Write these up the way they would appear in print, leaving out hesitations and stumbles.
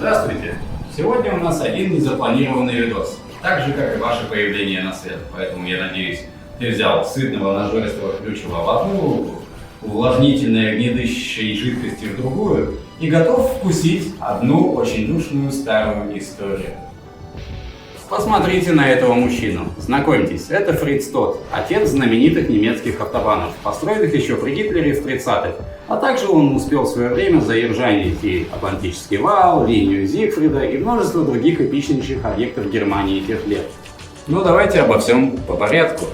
Здравствуйте! Сегодня у нас один незапланированный видос, так же как и ваше появление на свет, поэтому я надеюсь, ты взял сытного нажористого ключевого в одну руку, увлажнительной огнедышащей жидкости в другую и готов вкусить одну очень душную старую историю. Посмотрите на этого мужчину. Знакомьтесь, это Фриц Тот, отец знаменитых немецких автобанов, построенных еще при Гитлере в 30-х. А также он успел в свое время заезжать и Атлантический вал, линию Зигфрида и множество других эпичнейших объектов Германии тех лет. Ну давайте обо всем по порядку.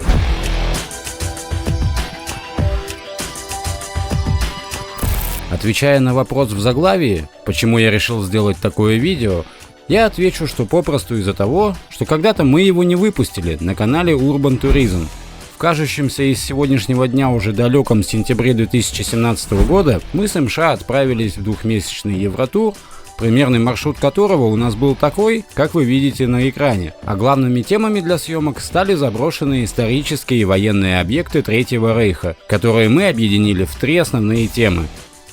Отвечая на вопрос в заглавии, почему я решил сделать такое видео, я отвечу, что попросту из-за того, что когда-то мы его не выпустили на канале Urban Tourism. В кажущемся из сегодняшнего дня уже далеком сентябре 2017 года мы с МШ отправились в двухмесячный Евротур, примерный маршрут которого у нас был такой, как вы видите на экране. А главными темами для съемок стали заброшенные исторические и военные объекты Третьего Рейха, которые мы объединили в три основные темы.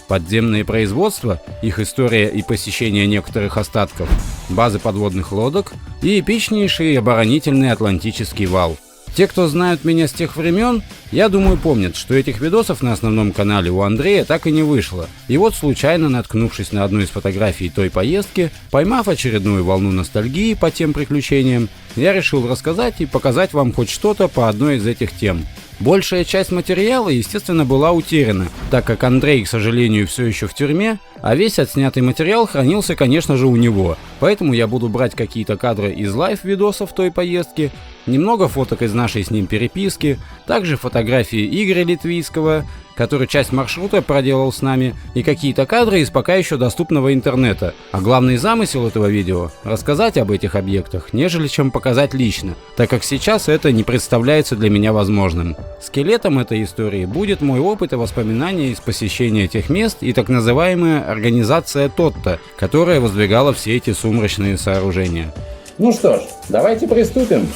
Подземные производства, их история и посещение некоторых остатков, базы подводных лодок и эпичнейший оборонительный Атлантический вал. Те, кто знают меня с тех времен, я думаю, помнят, что этих видосов на основном канале у Андрея так и не вышло. И вот, случайно наткнувшись на одну из фотографий той поездки, поймав очередную волну ностальгии по тем приключениям, я решил рассказать и показать вам хоть что-то по одной из этих тем. Большая часть материала, естественно, была утеряна, так как Андрей, к сожалению, все еще в тюрьме, а весь отснятый материал хранился, конечно же, у него. Поэтому я буду брать какие-то кадры из лайв-видосов той поездки, немного фоток из нашей с ним переписки, также фотографии Игоря Литвийского, который часть маршрута проделал с нами, и какие-то кадры из пока еще доступного интернета. А главный замысел этого видео – рассказать об этих объектах, нежели чем показать лично, так как сейчас это не представляется для меня возможным. Скелетом этой истории будет мой опыт и воспоминания из посещения тех мест и так называемая организация Тотта, которая воздвигала все эти сумрачные сооружения. Ну что ж, давайте приступим.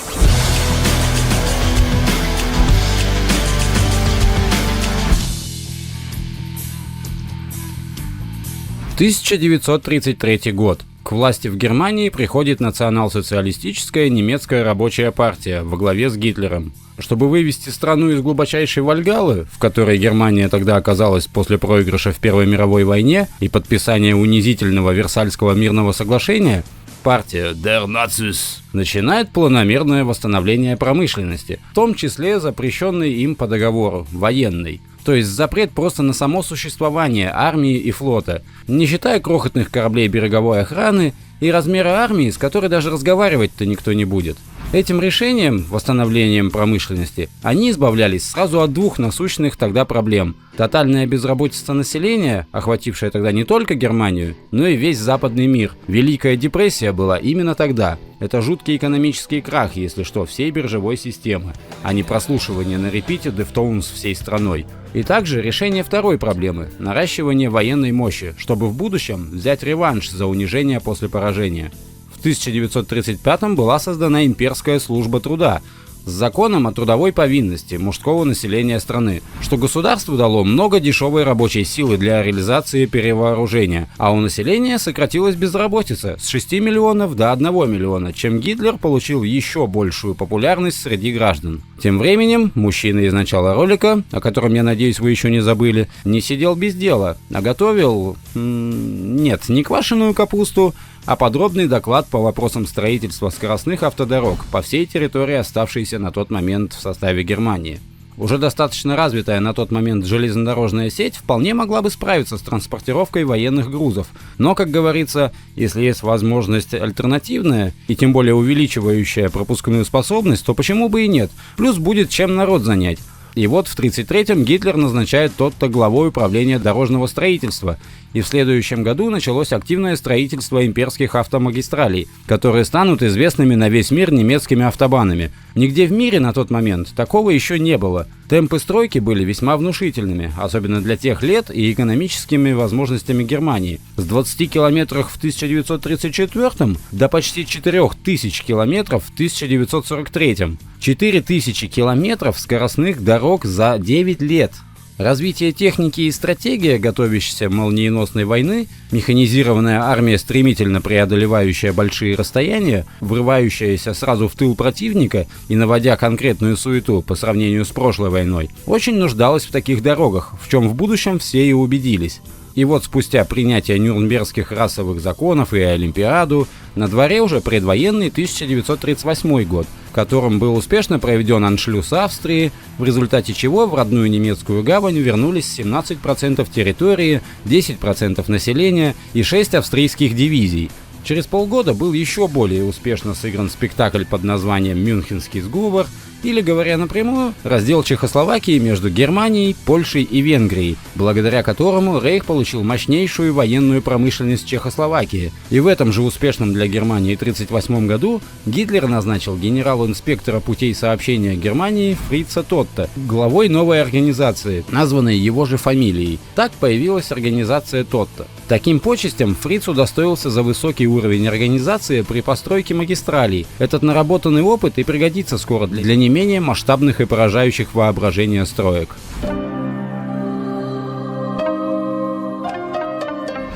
В 1933 год. К власти в Германии приходит национал-социалистическая немецкая рабочая партия во главе с Гитлером. Чтобы вывести страну из глубочайшей вальгаллы, в которой Германия тогда оказалась после проигрыша в Первой мировой войне и подписания унизительного Версальского мирного соглашения, партия Der Nazis начинает планомерное восстановление промышленности, в том числе запрещенной им по договору, военной. То есть запрет просто на само существование армии и флота, не считая крохотных кораблей береговой охраны и размера армии, с которой даже разговаривать-то никто не будет. Этим решением, восстановлением промышленности, они избавлялись сразу от двух насущных тогда проблем. Тотальная безработица населения, охватившая тогда не только Германию, но и весь западный мир. Великая депрессия была именно тогда. Это жуткий экономический крах, если что, всей биржевой системы, а не прослушивание на репите Deftones всей страной. И также решение второй проблемы – наращивание военной мощи, чтобы в будущем взять реванш за унижение после поражения. В 1935-м была создана имперская служба труда с законом о трудовой повинности мужского населения страны, что государству дало много дешевой рабочей силы для реализации перевооружения, а у населения сократилась безработица с 6 миллионов до 1 миллиона, чем Гитлер получил еще большую популярность среди граждан. Тем временем мужчина из начала ролика, о котором, я надеюсь, вы еще не забыли, не сидел без дела, а готовил... нет, не квашеную капусту, а подробный доклад по вопросам строительства скоростных автодорог по всей территории, оставшейся на тот момент в составе Германии. Уже достаточно развитая на тот момент железнодорожная сеть вполне могла бы справиться с транспортировкой военных грузов, но, как говорится, если есть возможность альтернативная и тем более увеличивающая пропускную способность, то почему бы и нет, плюс будет чем народ занять. И вот в 1933-м Гитлер назначает Тотта главой управления дорожного строительства, и в следующем году началось активное строительство имперских автомагистралей, которые станут известными на весь мир немецкими автобанами. Нигде в мире на тот момент такого еще не было. Темпы стройки были весьма внушительными, особенно для тех лет и экономическими возможностями Германии. С 20 километров в 1934 до почти 4000 километров в 1943. 4000 километров скоростных дорог за 9 лет. Развитие техники и стратегия готовящейся молниеносной войны, механизированная армия, стремительно преодолевающая большие расстояния, врывающаяся сразу в тыл противника и наводя конкретную суету по сравнению с прошлой войной, очень нуждалась в таких дорогах, в чем в будущем все и убедились. И вот спустя принятие Нюрнбергских расовых законов и Олимпиаду, на дворе уже предвоенный 1938 год, в котором был успешно проведен аншлюз Австрии, в результате чего в родную немецкую гавань вернулись 17% территории, 10% населения и 6 австрийских дивизий. Через полгода был еще более успешно сыгран спектакль под названием «Мюнхенский сговор», или, говоря напрямую, раздел Чехословакии между Германией, Польшей и Венгрией, благодаря которому Рейх получил мощнейшую военную промышленность Чехословакии. И в этом же успешном для Германии 1938 году Гитлер назначил генерал-инспектора путей сообщения Германии Фрица Тотта главой новой организации, названной его же фамилией. Так появилась организация Тотта. Таким почестям Фриц удостоился за высокий уровень организации при постройке магистралей. Этот наработанный опыт и пригодится скоро для не менее масштабных и поражающих воображение строек.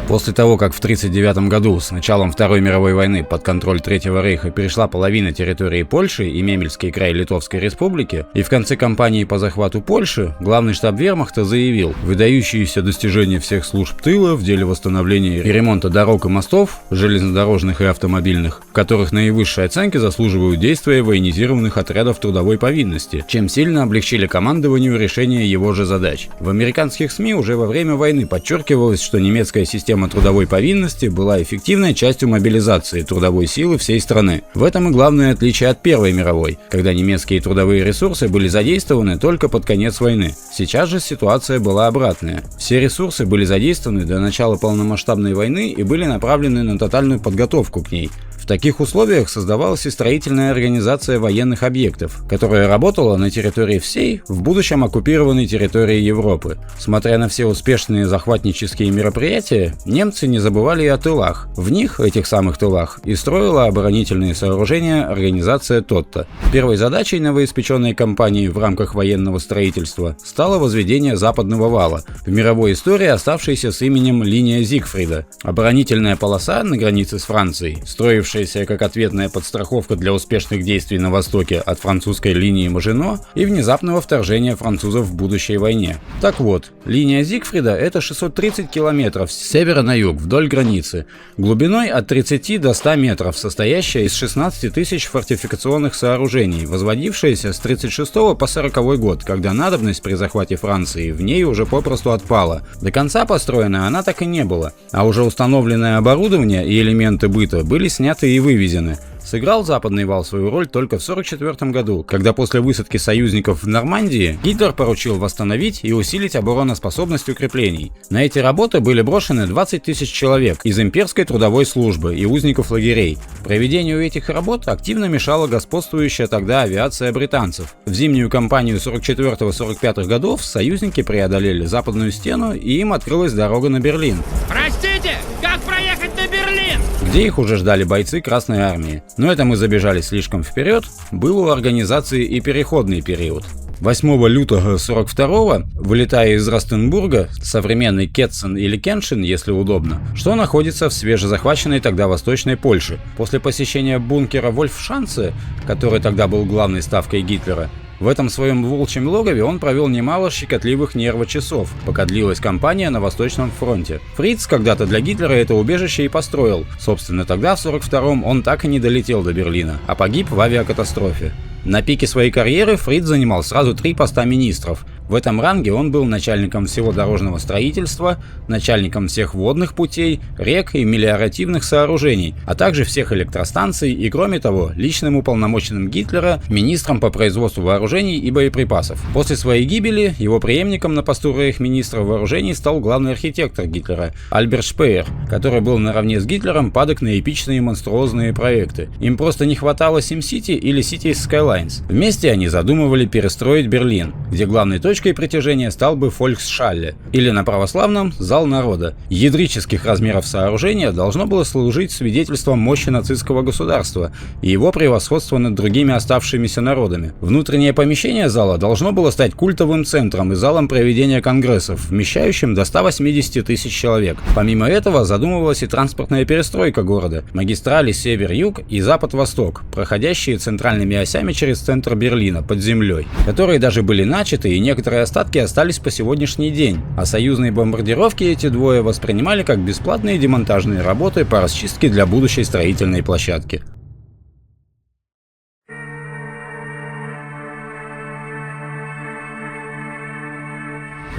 После того, как в 1939 году с началом Второй мировой войны под контроль Третьего рейха перешла половина территории Польши и Мемельский край Литовской республики, и в конце кампании по захвату Польши главный штаб вермахта заявил: выдающиеся достижения всех служб тыла в деле восстановления и ремонта дорог и мостов, железнодорожных и автомобильных, в которых наивысшие оценки заслуживают действия военизированных отрядов трудовой повинности, чем сильно облегчили командованию решение его же задач. В американских СМИ уже во время войны подчеркивалось, что немецкая система трудовой повинности была эффективной частью мобилизации трудовой силы всей страны. В этом и главное отличие от Первой мировой, когда немецкие трудовые ресурсы были задействованы только под конец войны. Сейчас же ситуация была обратная. Все ресурсы были задействованы до начала полномасштабной войны и были направлены на тотальную подготовку к ней. В таких условиях создавалась и строительная организация военных объектов, которая работала на территории всей, в будущем оккупированной территории Европы. Смотря на все успешные захватнические мероприятия, немцы не забывали и о тылах. В них, этих самых тылах, и строила оборонительные сооружения организация Тотта. Первой задачей новоиспеченной кампании в рамках военного строительства стало возведение Западного вала, в мировой истории оставшейся с именем линия Зигфрида. Оборонительная полоса на границе с Францией, строившаяся как ответная подстраховка для успешных действий на востоке от французской линии Мажино и внезапного вторжения французов в будущей войне. Так вот, линия Зигфрида — это 630 километров с севера на юг вдоль границы, глубиной от 30 до 100 метров, состоящая из 16 тысяч фортификационных сооружений, возводившаяся с 36 по 40 год, когда надобность при захвате Франции в ней уже попросту отпала. До конца построена она так и не была, а уже установленное оборудование и элементы быта были сняты и вывезены. Сыграл Западный вал свою роль только в 1944 году, когда после высадки союзников в Нормандии Гитлер поручил восстановить и усилить обороноспособность укреплений. На эти работы были брошены 20 тысяч человек из имперской трудовой службы и узников лагерей. Проведению этих работ активно мешала господствующая тогда авиация британцев. В зимнюю кампанию 1944-1945 годов союзники преодолели Западную стену, и им открылась дорога на Берлин. Простите, как проехать на Берлин? Где их уже ждали бойцы Красной армии. Но это мы забежали слишком вперед, был у организации и переходный период. 8 лютого 1942-го, вылетая из Ростенбурга, современный Кетцен или Кеншин, если удобно, что находится в свежезахваченной тогда Восточной Польше, после посещения бункера Вольфшанце, который тогда был главной ставкой Гитлера, в этом своем волчьем логове он провел немало щекотливых нервочасов, пока длилась кампания на Восточном фронте. Фриц когда-то для Гитлера это убежище и построил. Собственно, тогда, в 1942-м, он так и не долетел до Берлина, а погиб в авиакатастрофе. На пике своей карьеры Фриц занимал сразу 3 поста министров. В этом ранге он был начальником всего дорожного строительства, начальником всех водных путей, рек и мелиоративных сооружений, а также всех электростанций и, кроме того, личным уполномоченным Гитлера министром по производству вооружений и боеприпасов. После своей гибели его преемником на посту рейхсминистра вооружений стал главный архитектор Гитлера Альберт Шпеер, который был наравне с Гитлером падок на эпичные монструозные проекты. Им просто не хватало SimCity или Cities Skylines. Вместе они задумывали перестроить Берлин, где главной точкой точкой притяжения стал бы Volkshalle, или на православном «Зал народа». Ядрических размеров сооружения должно было служить свидетельством мощи нацистского государства и его превосходства над другими оставшимися народами. Внутреннее помещение зала должно было стать культовым центром и залом проведения конгрессов, вмещающим до 180 тысяч человек. Помимо этого задумывалась и транспортная перестройка города, магистрали север-юг и запад-восток, проходящие центральными осями через центр Берлина под землей, которые даже были начаты и некоторые остатки остались по сегодняшний день, а союзные бомбардировки эти двое воспринимали как бесплатные демонтажные работы по расчистке для будущей строительной площадки.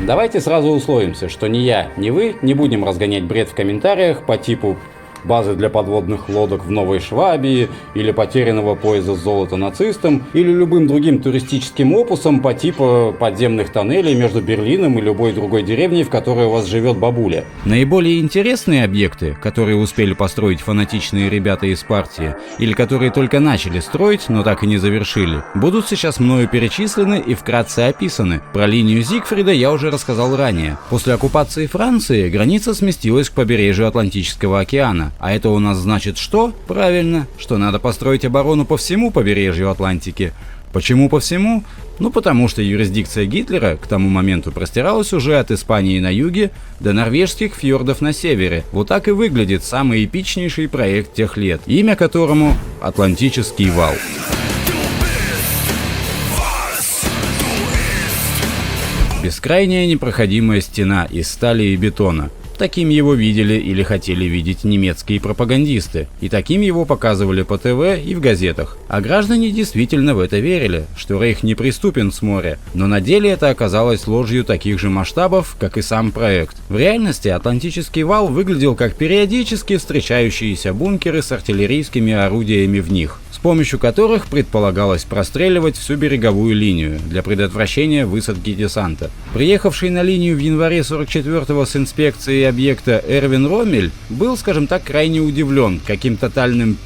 Давайте сразу условимся, что ни я, ни вы не будем разгонять бред в комментариях по типу базы для подводных лодок в Новой Швабии, или потерянного поезда с золота нацистам, или любым другим туристическим опусом по типу подземных тоннелей между Берлином и любой другой деревней, в которой у вас живет бабуля. Наиболее интересные объекты, которые успели построить фанатичные ребята из партии, или которые только начали строить, но так и не завершили, будут сейчас мною перечислены и вкратце описаны. Про линию Зигфрида я уже рассказал ранее. После оккупации Франции граница сместилась к побережью Атлантического океана. А это у нас значит что? Правильно, что надо построить оборону по всему побережью Атлантики. Почему по всему? Ну потому что юрисдикция Гитлера к тому моменту простиралась уже от Испании на юге до норвежских фьордов на севере. Вот так и выглядит самый эпичнейший проект тех лет, имя которому Атлантический вал. Бескрайняя непроходимая стена из стали и бетона. Таким его видели или хотели видеть немецкие пропагандисты, и таким его показывали по ТВ и в газетах. А граждане действительно в это верили, что Рейх неприступен с моря, но на деле это оказалось ложью таких же масштабов, как и сам проект. В реальности Атлантический вал выглядел как периодически встречающиеся бункеры с артиллерийскими орудиями в них, с помощью которых предполагалось простреливать всю береговую линию для предотвращения высадки десанта. Приехавший на линию в январе 44-го с инспекцией объекта Эрвин Роммель был, скажем так, крайне удивлен, каким тотальным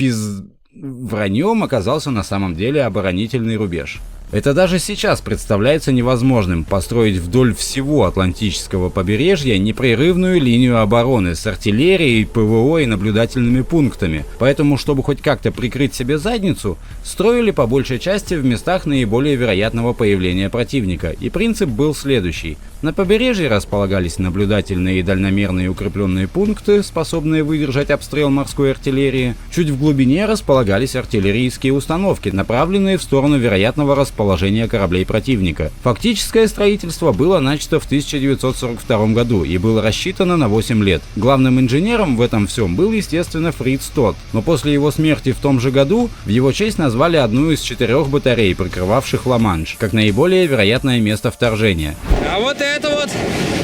враньем оказался на самом деле оборонительный рубеж. Это даже сейчас представляется невозможным построить вдоль всего Атлантического побережья непрерывную линию обороны с артиллерией, ПВО и наблюдательными пунктами. Поэтому, чтобы хоть как-то прикрыть себе задницу, строили по большей части в местах наиболее вероятного появления противника. И принцип был следующий. На побережье располагались наблюдательные и дальномерные укрепленные пункты, способные выдержать обстрел морской артиллерии. Чуть в глубине располагались артиллерийские установки, направленные в сторону вероятного расположения кораблей противника. Фактическое строительство было начато в 1942 году и было рассчитано на 8 лет. Главным инженером в этом всем был, естественно, Фриц Тот, но после его смерти в том же году в его честь назвали одну из 4 батарей, прикрывавших Ла-Манш, как наиболее вероятное место вторжения. А вот это вот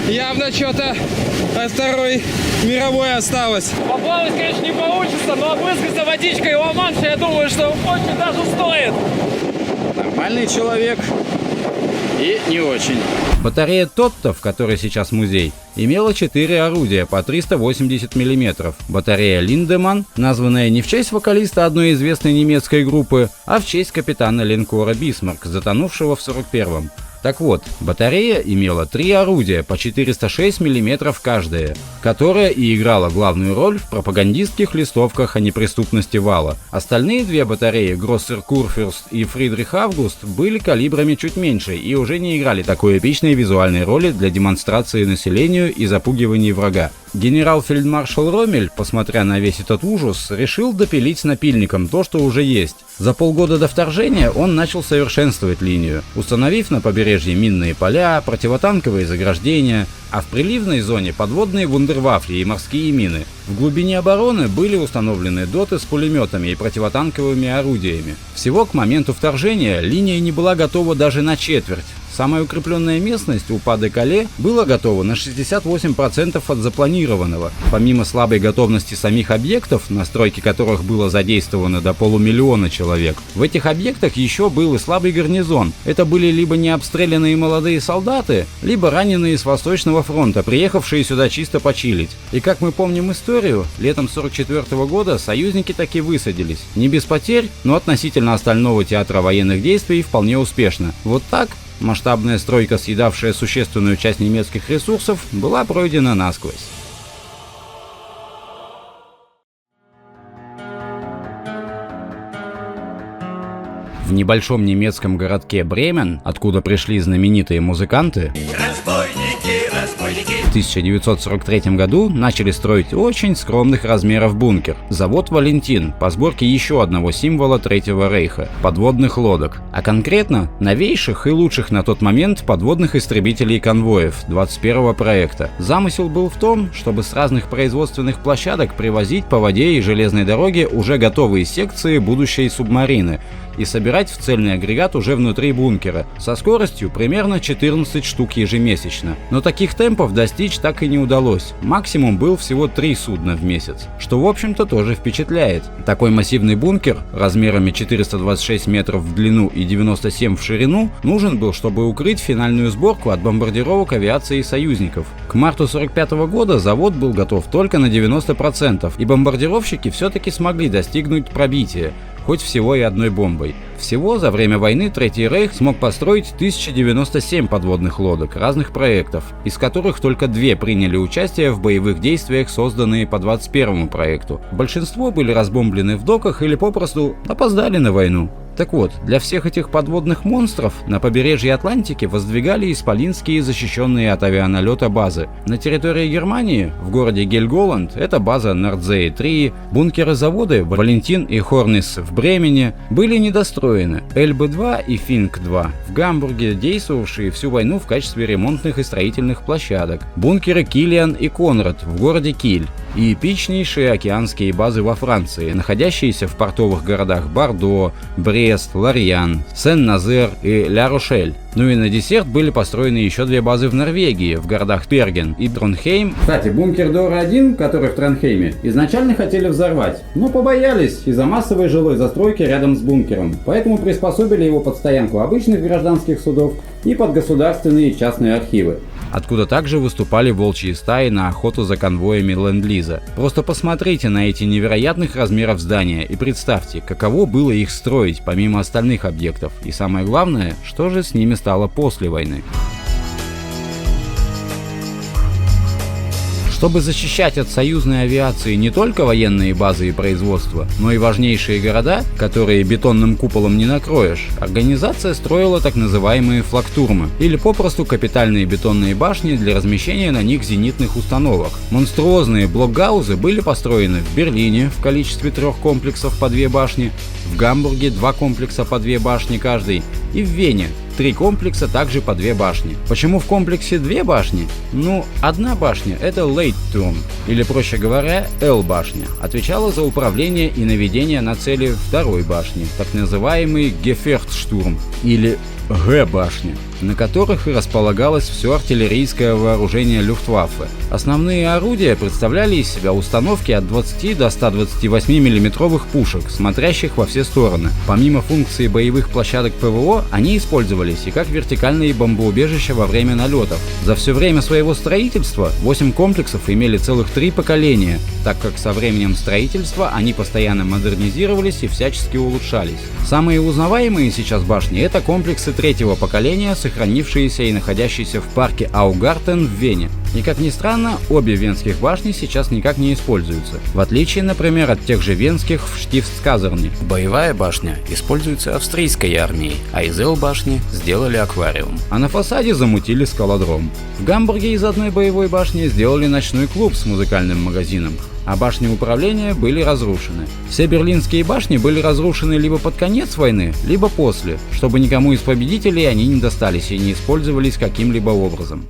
явно что-то от Второй мировой осталось. Поплавать, конечно, не получится, но обрызгаться водичкой Ла-Манша, я думаю, что очень даже стоит. Нормальный человек и не очень. Батарея Тотта, в которой сейчас музей, имела 4 орудия по 380 мм. Батарея Линдеман, названная не в честь вокалиста одной известной немецкой группы, а в честь капитана линкора Бисмарк, затонувшего в 41-м. Так вот, батарея имела 3 орудия по 406 мм каждое, которая и играла главную роль в пропагандистских листовках о неприступности вала. Остальные 2 батареи, Гроссер Курфюрст и Фридрих Август, были калибрами чуть меньше и уже не играли такой эпичной визуальной роли для демонстрации населению и запугивания врага. Генерал-фельдмаршал Роммель, посмотря на весь этот ужас, решил допилить с напильником то, что уже есть. За полгода до вторжения он начал совершенствовать линию, установив на побережье минные поля, противотанковые заграждения, а в приливной зоне подводные вундервафли и морские мины. В глубине обороны были установлены доты с пулеметами и противотанковыми орудиями. Всего к моменту вторжения линия не была готова даже на четверть. Самая укрепленная местность у Па-де-Кале была готова на 68% от запланированного. Помимо слабой готовности самих объектов, на стройке которых было задействовано до 500 000 человек, в этих объектах еще был и слабый гарнизон. Это были либо необстрелянные молодые солдаты, либо раненые с Восточного фронта, приехавшие сюда чисто почилить. И как мы помним историю, летом 1944 года союзники таки высадились. Не без потерь, но относительно остального театра военных действий вполне успешно. Вот так Масштабная стройка, съедавшая существенную часть немецких ресурсов, была пройдена насквозь. В небольшом немецком городке Бремен, откуда пришли знаменитые музыканты, в 1943 году начали строить очень скромных размеров бункер – завод «Валентин» по сборке еще одного символа Третьего Рейха – подводных лодок, а конкретно новейших и лучших на тот момент подводных истребителей конвоев 21-го проекта. Замысел был в том, чтобы с разных производственных площадок привозить по воде и железной дороге уже готовые секции будущей субмарины и собирать в цельный агрегат уже внутри бункера со скоростью примерно 14 штук ежемесячно. Но таких темпов достичь так и не удалось. Максимум был всего 3 судна в месяц, что в общем-то тоже впечатляет. Такой массивный бункер размерами 426 метров в длину и 97 в ширину нужен был, чтобы укрыть финальную сборку от бомбардировок авиации союзников. К марту 1945 года завод был готов только на 90%, и бомбардировщики все-таки смогли достигнуть пробития, хоть всего и одной бомбой. Всего за время войны Третий Рейх смог построить 1097 подводных лодок разных проектов, из которых только 2 приняли участие в боевых действиях, созданные по 21-му проекту. Большинство были разбомблены в доках или попросту опоздали на войну. Так вот, для всех этих подводных монстров на побережье Атлантики воздвигали исполинские защищенные от авианалета базы. На территории Германии, в городе Гельголанд, это база Нордзее-3, бункеры-заводы Валентин и Хорнис в Бремене были недостроены, Эльбе-2 и Финк-2 в Гамбурге, действовавшие всю войну в качестве ремонтных и строительных площадок, бункеры Киллиан и Конрад в городе Киль и эпичнейшие океанские базы во Франции, находящиеся в портовых городах Бордо, Брест, Лорьян, Сен-Назер и Ля-Рошель. Ну и на десерт были построены еще 2 базы в Норвегии, в городах Берген и Тронхейм. Кстати, бункер Дора-1, который в Тронхейме, изначально хотели взорвать, но побоялись из-за массовой жилой застройки рядом с бункером, поэтому приспособили его под стоянку обычных гражданских судов и под государственные и частные архивы, откуда также выступали волчьи стаи на охоту за конвоями Ленд-Лиза. Просто посмотрите на эти невероятных размеров здания и представьте, каково было их строить помимо остальных объектов, и самое главное, что же с ними стало после войны. Чтобы защищать от союзной авиации не только военные базы и производства, но и важнейшие города, которые бетонным куполом не накроешь, организация строила так называемые флактурмы, или попросту капитальные бетонные башни для размещения на них зенитных установок. Монструозные блокгаузы были построены в Берлине в количестве 3 комплексов по 2 башни, в Гамбурге 2 комплекса по 2 башни каждый, и в Вене 3 комплекса также по 2 башни. Почему в комплексе 2 башни? Ну, одна башня — это Лейтturm, или проще говоря, Л-башня, отвечала за управление и наведение на цели второй башни, так называемый Gefechtsturm, или Г-башни, на которых и располагалось все артиллерийское вооружение Люфтваффе. Основные орудия представляли из себя установки от 20 до 128 миллиметровых пушек, смотрящих во все стороны. Помимо функции боевых площадок ПВО, они использовались и как вертикальные бомбоубежища во время налетов. За все время своего строительства 8 комплексов имели целых 3 поколения, так как со временем строительства они постоянно модернизировались и всячески улучшались. Самые узнаваемые сейчас башни — это комплексы 3-го поколения, сохранившиеся и находящиеся в парке Аugартен в Вене. И как ни странно, обе венских башни сейчас никак не используются, в отличие, например, от тех же венских в Штифтсказерне. Боевая башня используется австрийской армией, а из Л-башни сделали аквариум. А на фасаде замутили скалодром. В Гамбурге из одной боевой башни сделали ночной клуб с музыкальным магазином, а башни управления были разрушены. Все берлинские башни были разрушены либо под конец войны, либо после, чтобы никому из победителей они не достались и не использовались каким-либо образом.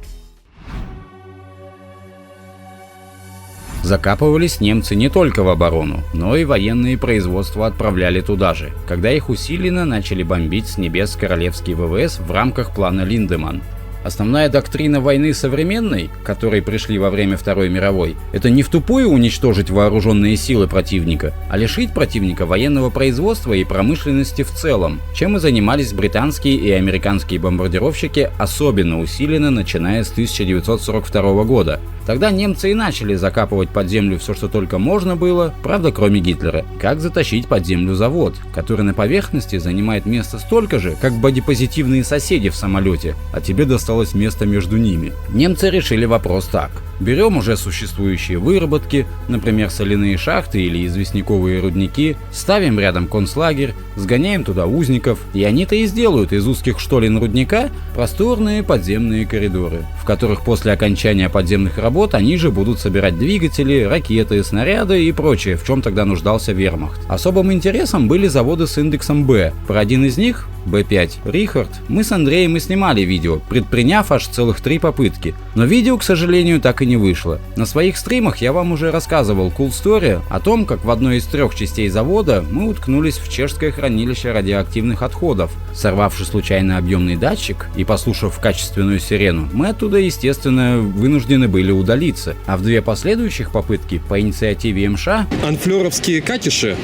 Закапывались немцы не только в оборону, но и военные производства отправляли туда же, когда их усиленно начали бомбить с небес королевский ВВС в рамках плана Линдеманн. Основная доктрина войны современной, к которой пришли во время Второй мировой, это не втупую уничтожить вооруженные силы противника, а лишить противника военного производства и промышленности в целом, чем и занимались британские и американские бомбардировщики особенно усиленно, начиная с 1942 года. Тогда немцы и начали закапывать под землю все, что только можно было, правда, кроме Гитлера. Как затащить под землю завод, который на поверхности занимает место столько же, как бодипозитивные соседи в самолете, а тебе досталось место между ними. Немцы решили вопрос так. Берем уже существующие выработки, например, соляные шахты или известняковые рудники, ставим рядом концлагерь, сгоняем туда узников, и они-то и сделают из узких штолен рудника просторные подземные коридоры, в которых после окончания подземных работ они же будут собирать двигатели, ракеты, снаряды и прочее, в чем тогда нуждался вермахт. Особым интересом были заводы с индексом Б. Про один из них, Б5 Рихард, мы с Андреем и снимали видео, предприняв аж целых 3 попытки. Но видео, к сожалению, так и не вышло. На своих стримах я вам уже рассказывал cool story о том, как в одной из 3 частей завода мы уткнулись в чешское хранилище радиоактивных отходов. Сорвавши случайно объемный датчик и послушав качественную сирену, мы оттуда, естественно, вынуждены были удалиться. А в 2 последующих попытки по инициативе МШ Анфлёровские катиши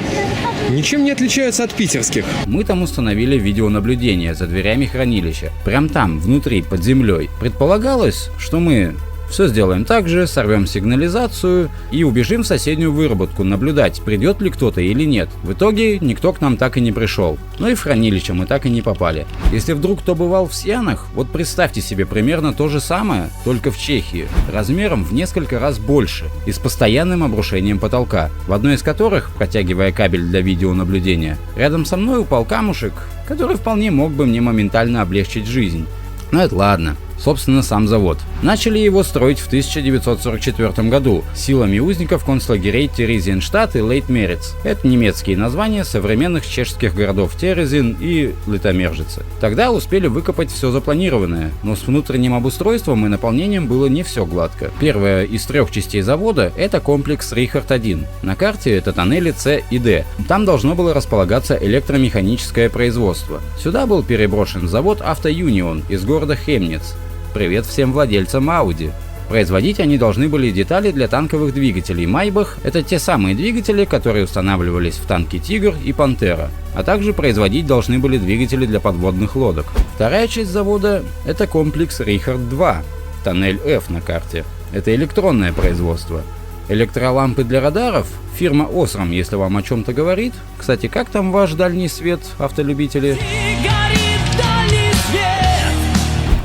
ничем не отличаются от питерских. мы там установили видеонаблюдение за дверями хранилища. Прям там, внутри, под землей. Предполагалось, что мы все сделаем так же, сорвем сигнализацию и убежим в соседнюю выработку наблюдать, придет ли кто-то или нет. В итоге никто к нам так и не пришел. Ну и в хранилище мы так и не попали. Если вдруг кто бывал в Сианах, вот представьте себе примерно то же самое, только в Чехии, размером в несколько раз больше и с постоянным обрушением потолка, в одной из которых, протягивая кабель для видеонаблюдения, рядом со мной упал камушек, который вполне мог бы мне моментально облегчить жизнь. Но это ладно. Собственно, сам завод. Начали его строить в 1944 году силами узников концлагерей Терезинштадт и Лейтмерец. Это немецкие названия современных чешских городов Терезин и Литомержице. Тогда успели выкопать все запланированное, но с внутренним обустройством и наполнением было не все гладко. Первая из 3 частей завода – это комплекс Рихард-1. На карте это тоннели С и Д. Там должно было располагаться электромеханическое производство. Сюда был переброшен завод Автоюнион из города Хемниц. Привет всем владельцам Audi. Производить они должны были детали для танковых двигателей Майбах. Это те самые двигатели, которые устанавливались в танки Тигр и Пантера. А также производить должны были двигатели для подводных лодок. Вторая часть завода – это комплекс Рихард-2. Тоннель F на карте. Это электронное производство. Электролампы для радаров, фирма Osram, если вам о чем-то говорит. Кстати, как там ваш дальний свет, автолюбители?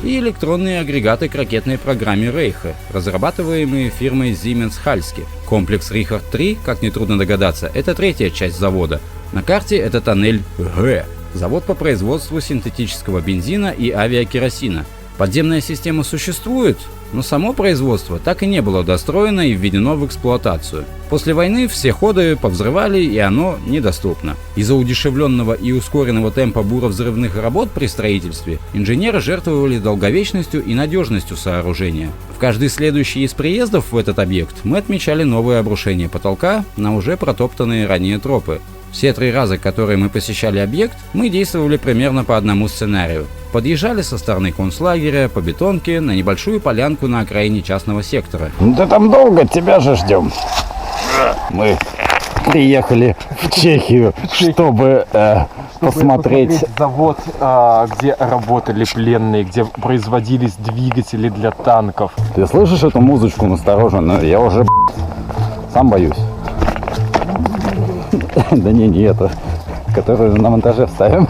И электронные агрегаты к ракетной программе Рейха, разрабатываемые фирмой Siemens Halske. Комплекс Рихард-3, как нетрудно догадаться, это 3-я часть завода. На карте это тоннель Г. Завод по производству синтетического бензина и авиакеросина. Подземная система существует, но само производство так и не было достроено и введено в эксплуатацию. После войны все ходы повзрывали, и оно недоступно. Из-за удешевленного и ускоренного темпа буровзрывных работ при строительстве инженеры жертвовали долговечностью и надежностью сооружения. В каждый следующий из приездов в этот объект мы отмечали новые обрушения потолка на уже протоптанные ранее тропы. Все 3 раза, которые мы посещали объект, мы действовали примерно по одному сценарию. Подъезжали со стороны концлагеря по бетонке на небольшую полянку на окраине частного сектора. Да там долго, тебя же ждем. Мы приехали в Чехию, чтобы посмотреть завод, где работали пленные, где производились двигатели для танков. Ты слышишь эту музычку настороженно? Я уже сам боюсь. Да не это, которую на монтаже вставим.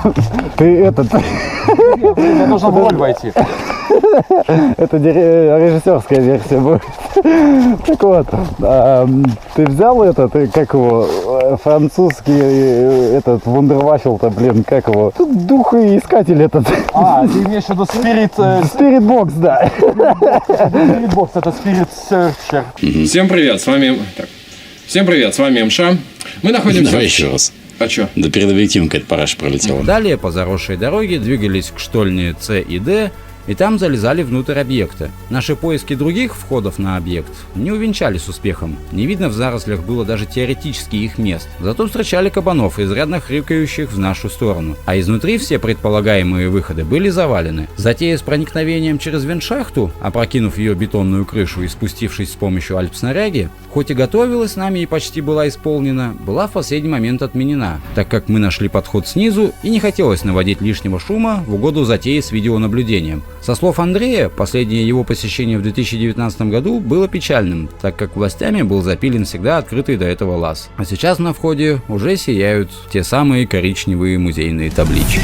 Ты этот... Мне нужно в роль войти. Это режиссерская версия будет. Так вот, ты взял этот, как его, французский, этот, вундервафел-то, блин, как его, тут духоискатель этот. Ты имеешь в виду Spirit... Spirit Box, да. Spirit Box, это Spirit Searcher. Всем привет, с вами... Всем привет, с вами МШ. Мы находимся... Давай еще раз. А чё? Да перед объективом какая-то параша пролетела. Далее по заросшей дороге двигались к штольне С и Д, и там залезали внутрь объекта. Наши поиски других входов на объект не увенчались успехом. Не видно в зарослях было даже теоретически их мест. Зато встречали кабанов, изрядно хрюкающих в нашу сторону. А изнутри все предполагаемые выходы были завалены. Затея с проникновением через вентшахту, опрокинув ее бетонную крышу и спустившись с помощью альпснаряги, хоть и готовилась нами и почти была исполнена, была в последний момент отменена, так как мы нашли подход снизу и не хотелось наводить лишнего шума в угоду затеи с видеонаблюдением. Со слов Андрея, последнее его посещение в 2019 году было печальным, так как властями был запилен всегда открытый до этого лаз. А сейчас на входе уже сияют те самые коричневые музейные таблички.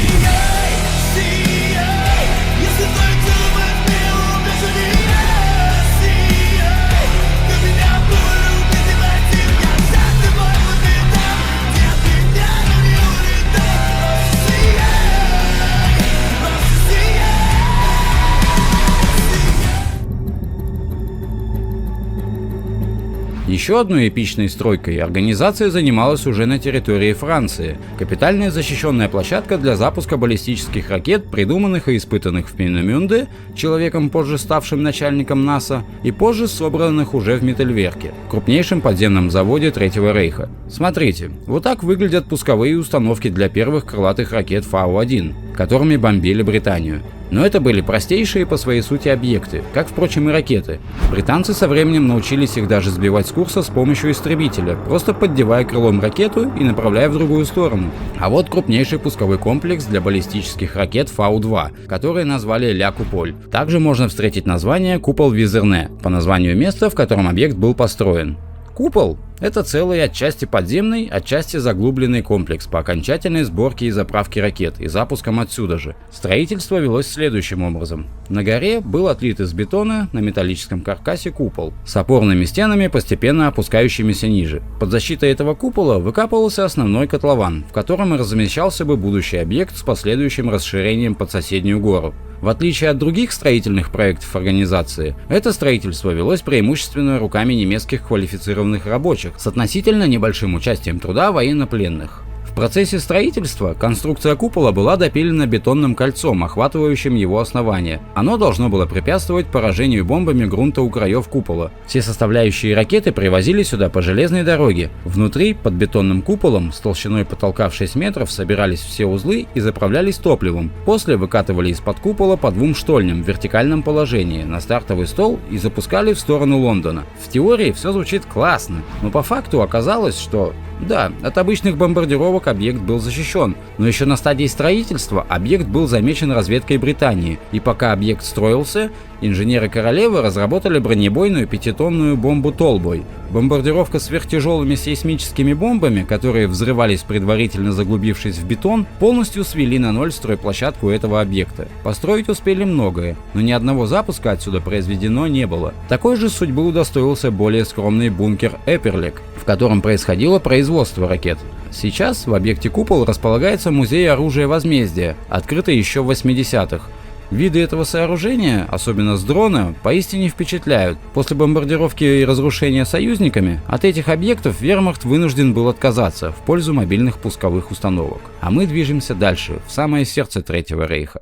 Еще одной эпичной стройкой организация занималась уже на территории Франции. Капитальная защищенная площадка для запуска баллистических ракет, придуманных и испытанных в Пинемюнде, человеком позже ставшим начальником НАСА, и позже собранных уже в Миттельверке, крупнейшем подземном заводе Третьего Рейха. Смотрите, вот так выглядят пусковые установки для первых крылатых ракет Фау-1, которыми бомбили Британию. Но это были простейшие по своей сути объекты, как, впрочем, и ракеты. Британцы со временем научились их даже сбивать с курса с помощью истребителя, просто поддевая крылом ракету и направляя в другую сторону. А вот крупнейший пусковой комплекс для баллистических ракет Фау-2, которые назвали Ля Куполь. Также можно встретить название Купол Визерне, по названию места, в котором объект был построен. Купол – это целый отчасти подземный, отчасти заглубленный комплекс по окончательной сборке и заправке ракет и запуском отсюда же. Строительство велось следующим образом. На горе был отлит из бетона на металлическом каркасе купол с опорными стенами, постепенно опускающимися ниже. Под защитой этого купола выкапывался основной котлован, в котором и размещался бы будущий объект с последующим расширением под соседнюю гору. В отличие от других строительных проектов организации, это строительство велось преимущественно руками немецких квалифицированных рабочих с относительно небольшим участием труда военнопленных. В процессе строительства конструкция купола была допилена бетонным кольцом, охватывающим его основание. Оно должно было препятствовать поражению бомбами грунта у краев купола. Все составляющие ракеты привозили сюда по железной дороге. Внутри, под бетонным куполом, с толщиной потолка в 6 метров, собирались все узлы и заправлялись топливом. После выкатывали из-под купола по двум штольням в вертикальном положении на стартовый стол и запускали в сторону Лондона. В теории все звучит классно, но по факту оказалось, что да, от обычных бомбардировок объект был защищен, но еще на стадии строительства объект был замечен разведкой Британии, и пока объект строился, инженеры Королевы разработали бронебойную 5-тонную бомбу Толбой. Бомбардировка сверхтяжелыми сейсмическими бомбами, которые взрывались предварительно заглубившись в бетон, полностью свели на ноль стройплощадку этого объекта. Построить успели многое, но ни одного запуска отсюда произведено не было. Такой же судьбы удостоился более скромный бункер Эперлек, в котором происходило производство ракет. Сейчас в объекте Купол располагается музей оружия возмездия, открытый еще в 80-х. Виды этого сооружения, особенно с дрона, поистине впечатляют. После бомбардировки и разрушения союзниками от этих объектов вермахт вынужден был отказаться в пользу мобильных пусковых установок. А мы движемся дальше, в самое сердце Третьего Рейха.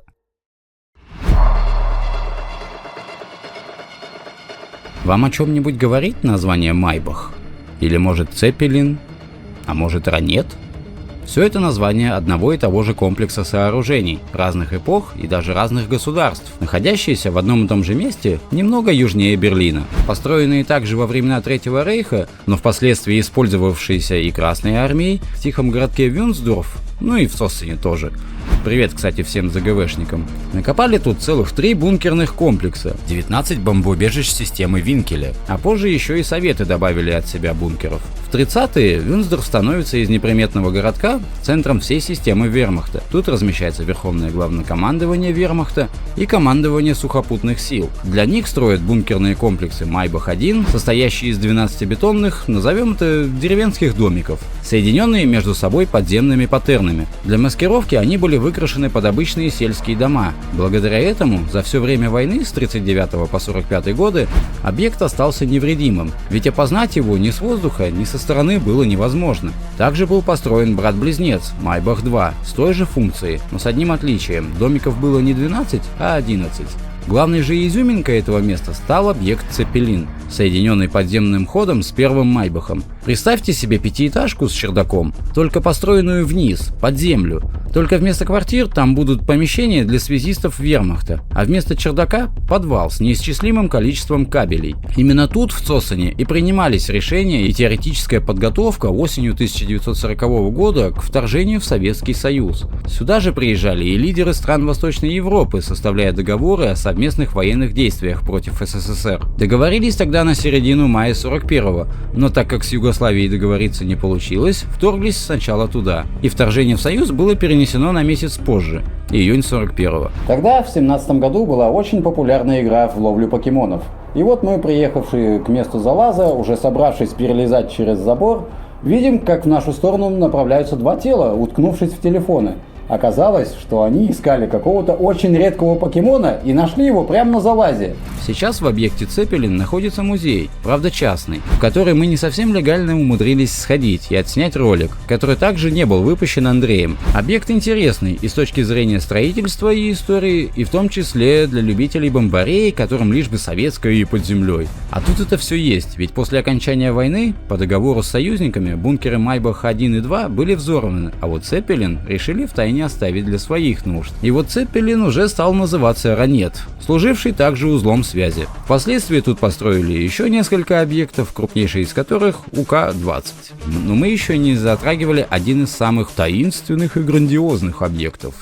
Вам о чем-нибудь говорит название Майбах? Или может Цеппелин? А может Ранет? Все это название одного и того же комплекса сооружений, разных эпох и даже разных государств, находящиеся в одном и том же месте немного южнее Берлина. Построенные также во времена Третьего Рейха, но впоследствии использовавшиеся и Красной армией, в тихом городке Вюнсдорф, ну и в Соссене тоже. Привет, кстати, всем ЗГВшникам. Накопали тут целых 3 бункерных комплекса, 19 бомбоубежищ системы Винкеля, а позже еще и советы добавили от себя бункеров. В 30-е Вюнсдорф становится из неприметного городка центром всей системы вермахта. Тут размещается Верховное главнокомандование вермахта и командование сухопутных сил. Для них строят бункерные комплексы Майбах-1, состоящие из 12 бетонных, назовем это, деревенских домиков, соединенные между собой подземными паттернами. Для маскировки они были выкрашены под обычные сельские дома. Благодаря этому за все время войны с 1939 по 1945 годы объект остался невредимым, ведь опознать его ни с воздуха, ни со стороны было невозможно. Также был построен брат-близнец Майбах-2 с той же функцией, но с одним отличием: домиков было не 12, а 11. Главной же изюминкой этого места стал объект Цепелин, соединенный подземным ходом с первым Майбахом. Представьте себе пятиэтажку с чердаком, только построенную вниз, под землю. Только вместо квартир там будут помещения для связистов вермахта, а вместо чердака – подвал с неисчислимым количеством кабелей. Именно тут, в Цосане, и принимались решения и теоретическая подготовка осенью 1940 года к вторжению в Советский Союз. Сюда же приезжали и лидеры стран Восточной Европы, составляя договоры о совместных военных действиях против СССР. Договорились тогда на середину мая 41-го, но так как с Югославией договориться не получилось, вторглись сначала туда. И вторжение в Союз было перенесено на месяц позже, июнь 41-го. Тогда, в 17 году, была очень популярная игра в ловлю покемонов. И вот мы, приехавшие к месту залаза, уже собравшись перелезать через забор, видим, как в нашу сторону направляются два тела, уткнувшись в телефоны. Оказалось, что они искали какого-то очень редкого покемона и нашли его прямо на залазе. Сейчас в объекте Цепелин находится музей, правда частный, в который мы не совсем легально умудрились сходить и отснять ролик, который также не был выпущен Андреем. Объект интересный и с точки зрения строительства и истории, и в том числе для любителей бомбарей, которым лишь бы советское и под землей. А тут это все есть, ведь после окончания войны, по договору с союзниками, бункеры Майбах-1 и 2 были взорваны, а вот Цепелин решили втайне оставить для своих нужд. И вот Цепелин уже стал называться Ранет, служивший также узлом связи. Впоследствии тут построили еще несколько объектов, крупнейший из которых УК-20. Но мы еще не затрагивали один из самых таинственных и грандиозных объектов.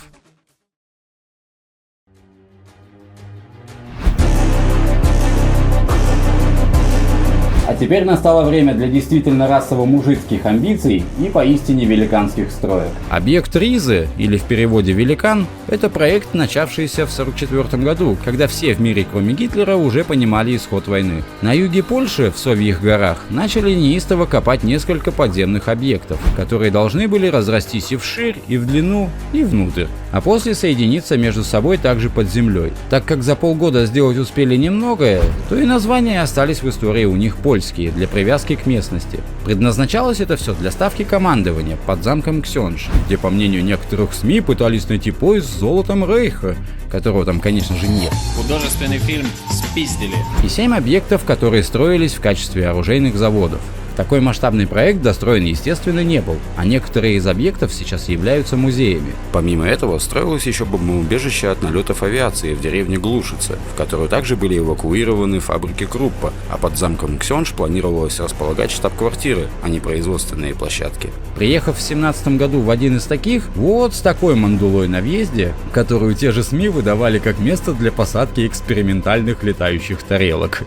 А теперь настало время для действительно расово-мужицких амбиций и поистине великанских строек. Объект Ризы, или в переводе Великан, это проект, начавшийся в 1944 году, когда все в мире, кроме Гитлера, уже понимали исход войны. На юге Польши, в Совьих горах, начали неистово копать несколько подземных объектов, которые должны были разрастись и вширь, и в длину, и внутрь, а после соединиться между собой также под землей. Так как за полгода сделать успели немногое, то и названия остались в истории у них польские, для привязки к местности. Предназначалось это все для ставки командования под замком Ксёндж, где, по мнению некоторых СМИ, пытались найти пояс с золотом Рейха, которого там, конечно же, нет. Художественный фильм «Спиздили». И 7 объектов, которые строились в качестве оружейных заводов. Такой масштабный проект достроен, естественно, не был, а некоторые из объектов сейчас являются музеями. Помимо этого, строилось еще бомбоубежище от налетов авиации в деревне Глушица, в которую также были эвакуированы фабрики Круппа, а под замком Ксёндж планировалось располагать штаб-квартиры, а не производственные площадки. Приехав в 17 году в один из таких, вот с такой мандулой на въезде, которую те же СМИ выдавали как место для посадки экспериментальных летающих тарелок,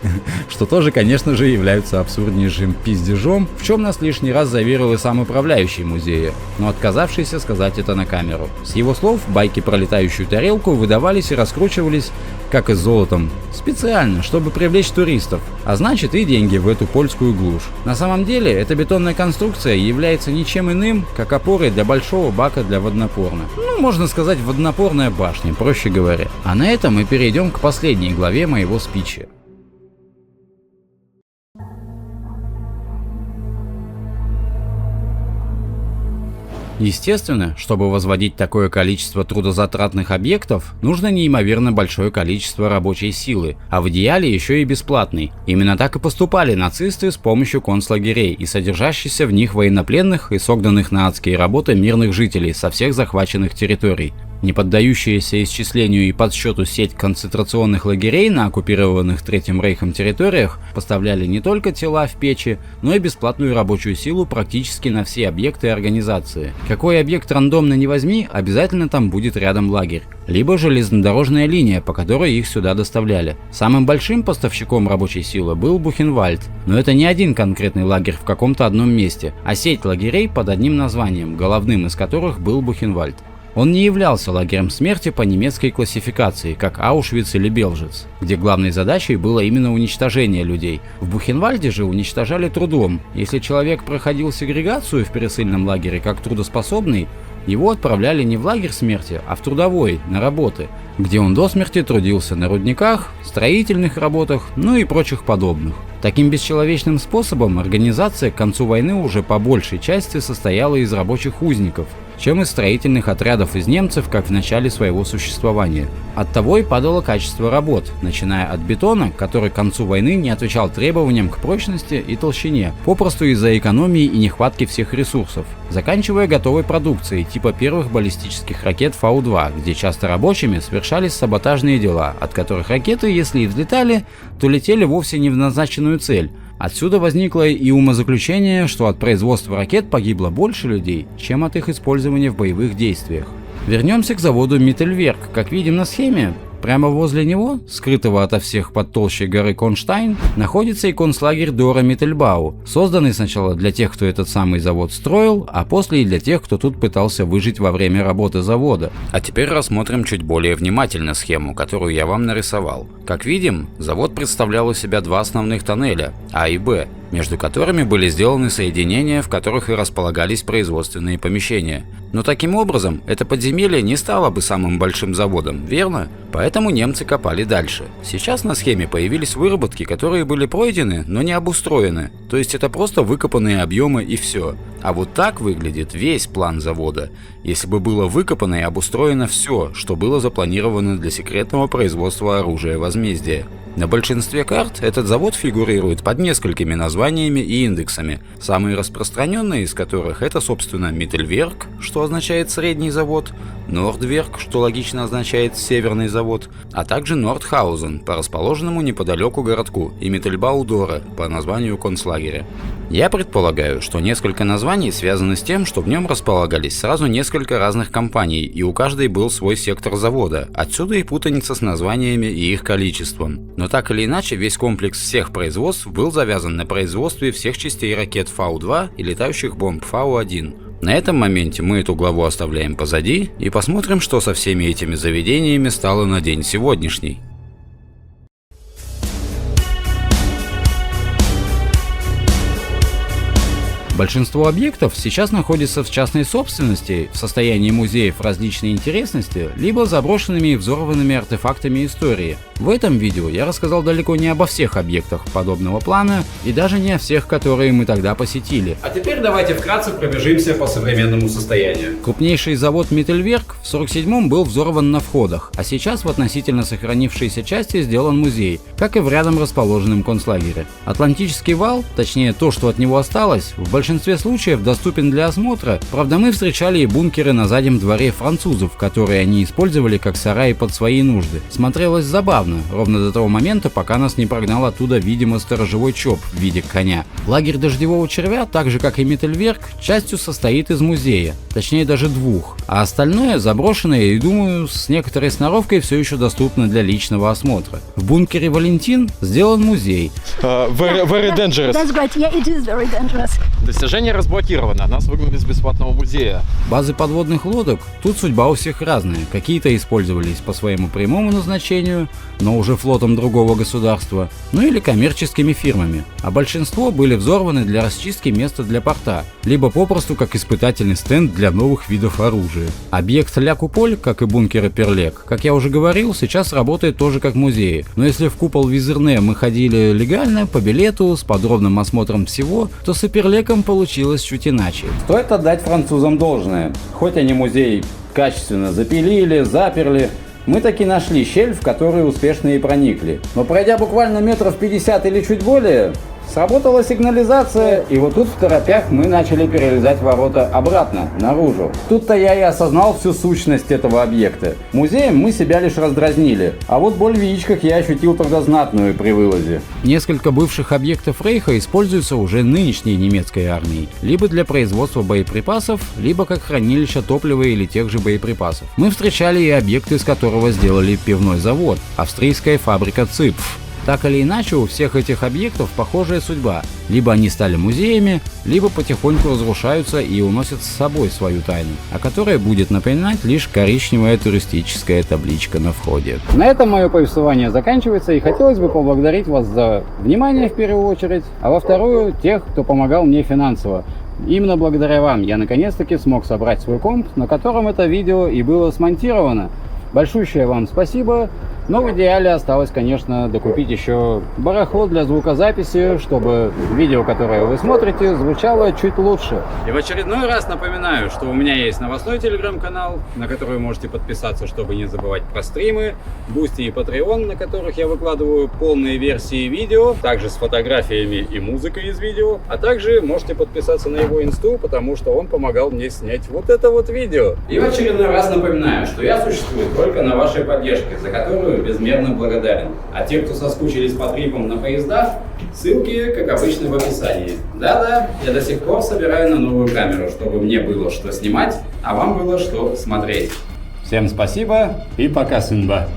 что тоже, конечно же, является абсурднейшим пиздежом, в чем нас лишний раз заверил и сам управляющий музея, но отказавшийся сказать это на камеру. С его слов, байки про летающую тарелку выдавались и раскручивались, как и с золотом, специально, чтобы привлечь туристов, а значит и деньги в эту польскую глушь. На самом деле, эта бетонная конструкция является ничем иным, как опорой для большого бака для водонапорной. Ну, можно сказать, водонапорная башня, проще говоря. А на этом мы перейдем к последней главе моего спича. Естественно, чтобы возводить такое количество трудозатратных объектов, нужно неимоверно большое количество рабочей силы, а в идеале еще и бесплатной. Именно так и поступали нацисты с помощью концлагерей и содержащихся в них военнопленных и согнанных на адские работы мирных жителей со всех захваченных территорий. Не поддающаяся исчислению и подсчету сеть концентрационных лагерей на оккупированных Третьим Рейхом территориях поставляли не только тела в печи, но и бесплатную рабочую силу практически на все объекты и организации. Какой объект рандомно не возьми, обязательно там будет рядом лагерь, либо железнодорожная линия, по которой их сюда доставляли. Самым большим поставщиком рабочей силы был Бухенвальд, но это не один конкретный лагерь в каком-то одном месте, а сеть лагерей под одним названием, головным из которых был Бухенвальд. Он не являлся лагерем смерти по немецкой классификации, как Аушвиц или Белжиц, где главной задачей было именно уничтожение людей. В Бухенвальде же уничтожали трудом. Если человек проходил сегрегацию в пересыльном лагере как трудоспособный, его отправляли не в лагерь смерти, а в трудовой, на работы, где он до смерти трудился на рудниках, строительных работах, ну и прочих подобных. Таким бесчеловечным способом организация к концу войны уже по большей части состояла из рабочих узников, чем из строительных отрядов из немцев, как в начале своего существования. Оттого и падало качество работ, начиная от бетона, который к концу войны не отвечал требованиям к прочности и толщине, попросту из-за экономии и нехватки всех ресурсов, заканчивая готовой продукцией типа первых баллистических ракет Фау-2, где часто рабочими совершались саботажные дела, от которых ракеты, если и взлетали, то летели вовсе не в назначенную цель. Отсюда возникло и умозаключение, что от производства ракет погибло больше людей, чем от их использования в боевых действиях. Вернемся к заводу Mittelwerk. Как видим на схеме, прямо возле него, скрытого ото всех под толщей горы Конштайн, находится и концлагерь Дора Миттельбау, созданный сначала для тех, кто этот самый завод строил, а после и для тех, кто тут пытался выжить во время работы завода. А теперь рассмотрим чуть более внимательно схему, которую я вам нарисовал. Как видим, завод представлял из себя два основных тоннеля, А и Б, между которыми были сделаны соединения, в которых и располагались производственные помещения. Но таким образом, это подземелье не стало бы самым большим заводом, верно? Поэтому немцы копали дальше. Сейчас на схеме появились выработки, которые были пройдены, но не обустроены. То есть это просто выкопанные объемы и все. А вот так выглядит весь план завода, если бы было выкопано и обустроено все, что было запланировано для секретного производства оружия возмездия. На большинстве карт этот завод фигурирует под несколькими названиями и индексами, самые распространенные из которых это, собственно, Mittelwerk, что означает средний завод, Nordwerk, что логично означает северный завод, а также Nordhausen по расположенному неподалеку городку и Mittelbau-Dora по названию концлагеря. Я предполагаю, что несколько названий связаны с тем, что в нем располагались сразу несколько разных компаний, и у каждой был свой сектор завода, отсюда и путаница с названиями и их количеством. Но так или иначе, весь комплекс всех производств был завязан на производстве всех частей ракет Фау-2 и летающих бомб Фау-1. На этом моменте мы эту главу оставляем позади и посмотрим, что со всеми этими заведениями стало на день сегодняшний. Большинство объектов сейчас находится в частной собственности, в состоянии музеев различной интересности, либо заброшенными и взорванными артефактами истории. В этом видео я рассказал далеко не обо всех объектах подобного плана и даже не о всех, которые мы тогда посетили. А теперь давайте вкратце пробежимся по современному состоянию. Крупнейший завод Mittelwerk в 1947-м был взорван на входах, а сейчас в относительно сохранившейся части сделан музей, как и в рядом расположенном концлагере. Атлантический вал, точнее то, что от него осталось, в большинстве случаев доступен для осмотра, правда мы встречали и бункеры на заднем дворе французов, которые они использовали как сараи под свои нужды. Смотрелось забавно, ровно до того момента, пока нас не прогнал оттуда, видимо, сторожевой ЧОП в виде коня. Лагерь дождевого червя, так же как и Mittelwerk, частью состоит из музея, точнее даже двух, а остальное заброшенное и, думаю, с некоторой сноровкой все еще доступно для личного осмотра. В бункере Валентин сделан музей. Very dangerous. That's right. Yeah, it is very dangerous. Достижение разблокировано. Нас выгнали из бесплатного музея. Базы подводных лодок, тут судьба у всех разная. Какие-то использовались по своему прямому назначению, но уже флотом другого государства, ну или коммерческими фирмами. А большинство были взорваны для расчистки места для порта, либо попросту как испытательный стенд для новых видов оружия. Объект Ля Куполь, как и бункеры Перлек, как я уже говорил, сейчас работает тоже как музей. Но если в купол Визерне мы ходили легально, по билету, с подробным осмотром всего, то с Перлеком получилось чуть иначе. Стоит отдать французам должное. Хоть они музей качественно запилили, заперли, мы таки нашли щель, в которую успешно и проникли. Но пройдя буквально метров 50 или чуть более, сработала сигнализация, и вот тут в торопях мы начали перелезать ворота обратно, наружу. Тут-то я и осознал всю сущность этого объекта. Музеем мы себя лишь раздразнили, а вот боль в яичках я ощутил тогда знатную при вылазе. Несколько бывших объектов Рейха используются уже нынешней немецкой армией, либо для производства боеприпасов, либо как хранилище топлива или тех же боеприпасов. Мы встречали и объект, из которого сделали пивной завод, австрийская фабрика ЦИПФ. Так или иначе, у всех этих объектов похожая судьба. Либо они стали музеями, либо потихоньку разрушаются и уносят с собой свою тайну, о которой будет напоминать лишь коричневая туристическая табличка на входе. На этом мое повествование заканчивается, и хотелось бы поблагодарить вас за внимание в первую очередь, а во вторую тех, кто помогал мне финансово. Именно благодаря вам я наконец-таки смог собрать свой комп, на котором это видео и было смонтировано. Большущее вам спасибо. Но в идеале осталось, конечно, докупить еще барахло для звукозаписи, чтобы видео, которое вы смотрите, звучало чуть лучше. И в очередной раз напоминаю, что у меня есть новостной телеграм-канал, на который вы можете подписаться, чтобы не забывать про стримы, Бусти и Patreon, на которых я выкладываю полные версии видео, также с фотографиями и музыкой из видео, а также можете подписаться на его инсту, потому что он помогал мне снять вот это вот видео. И в очередной раз напоминаю, что я существую только на вашей поддержке, за которую безмерно благодарен. А те, кто соскучились по трипам на поездах, ссылки, как обычно, в описании. Да-да, я до сих пор собираю на новую камеру, чтобы мне было что снимать, а вам было что смотреть. Всем спасибо и пока, Сынба.